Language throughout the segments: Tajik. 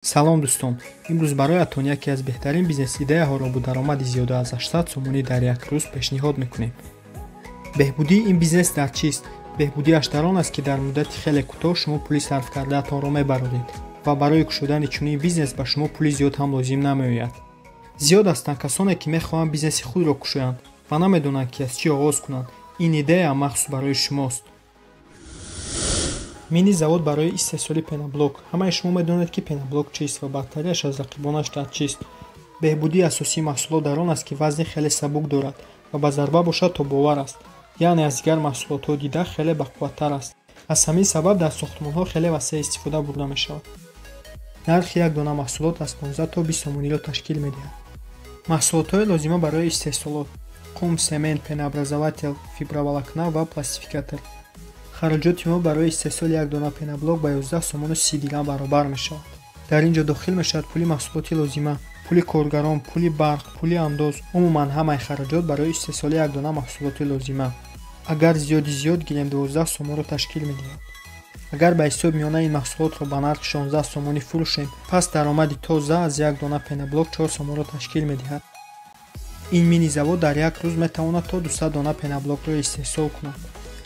салом дӯстон, имрӯз бароятон яке аз беҳтарин бизнес идеяҳоро бо даромади зиёда аз 800 сомонӣ дар як рӯз пешниҳод мекунем. беҳбудии ин бизнес дар чист? беҳбудиаш дар он аст, ки дар муддати хеле кӯтоҳ шумо пули сарф кардаатонро мебароред ва барои кушодани чунин бизнес ба шумо пули зиёд ҳам лозим намеояд. зиёд ҳастанд касоне, ки мехоҳанд бизнеси худро кушоянд ва намедонанд, ки аз чӣ оғоз кунанд. Ин идея махсус барои шумост. мини завод барои истеҳсоли пеноблок. ҳамаи шумо медонед, ки пеноблок чист ва бартариаш аз рақибонаш дар чист. беҳбудии асосии маҳсулот дар он аст, ки вазни хеле сабук дорад ва ба зарба бошад то бовар аст, яъне аз дигар маҳсулотҳо дида хеле бақувваттар аст. аз ҳамин сабаб дар сохтмонҳо хеле васеъ истифода бурда мешавад. нархи як дона маҳсулот аз 15 то 20 сомониро ташкил медиҳад. маҳсулотҳои лозима барои истеҳсолот: қум, семент, пенообразовател, фиброволокна ва пластификатор. хароҷоти мо барои истеҳсоли як дона пеноблок ба 11 сомону 30 дирҳам баробар мешавад. дар ин ҷо дохил мешавад пули маҳсулоти лозима, пули коргарон, пули барқ, пули андоз, умуман ҳамаи хароҷот барои истеҳсоли як дона маҳсулоти лозима. агар зиёд гирем 12 сомонро ташкил медиҳад. агар ба ҳисоби миёна ин маҳсулотро ба нархи 16 сомонӣ фурӯшем, пас даромади тоза аз як дона пеноблок 4 сомонро ташкил медиҳад. ин мини завод дар як рӯз метавонад то 200 дона пеноблокро истеҳсол кунад.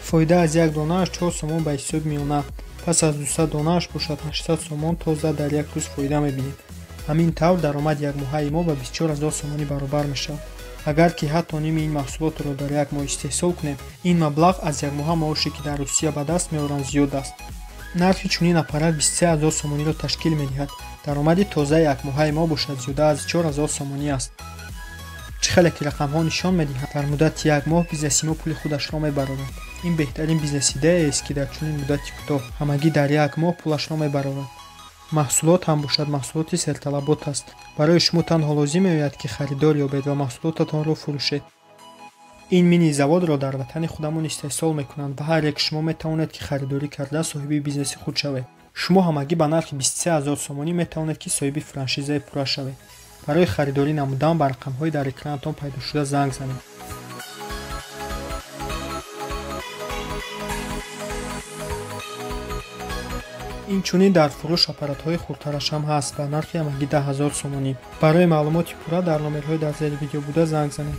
фоида аз як донааш 4 сомон ба ҳисоби миёна, пас аз 200 донааш бошад 800 сомон тоза дар як рӯз фоида мебинем. ҳамин тавр даромади як моҳаи мо ба 24 000 сомонӣ баробар мешавад. агар ки ҳатто ними ин маҳсулотро дар як моҳ истеҳсол кунем, ин маблағ аз як моҳа маоше, ки дар Русия ба даст меоранд, зиёд аст. нархи чунин аппарат 23 000 сомониро ташкил медиҳад. даромади тозаи як моҳаи мо бошад зиёда аз 4 000 сомонӣ аст. чӣ хеле ки рақамҳо нишон медиҳанд, дар муддати як моҳ бизнеси мо пули худашро мебарорад. ин беҳтарин бизнес идеяест, ки дар чунин муддати кӯтоҳ ҳамагӣ дар як моҳ пулашро мебарорад. маҳсулот ҳам бошад маҳсулоти серталабот аст. барои шумо танҳо лозим меояд, ки харидор ёбед ва маҳсулотатонро фурӯшед. ин мини заводро дар ватани худамон истеҳсол мекунанд ва ҳар як шумо метавонед, ки харидорӣ карда соҳиби бизнеси худ шавед. шумо ҳамагӣ ба нархи 23 000 сомонӣ метавонед, ки соҳиби франшизаи пурра шавед. барои харидорӣ намудан ба рақамҳои дар экранатон пайдошуда занг занед. инчунин дар фурӯш аппаратҳои хурдтараш ҳам ҳаст ба нархи ҳамагӣ 10 000 сомонӣ. барои маълумоти пурра дар номерҳои дар зери видео буда занг занед.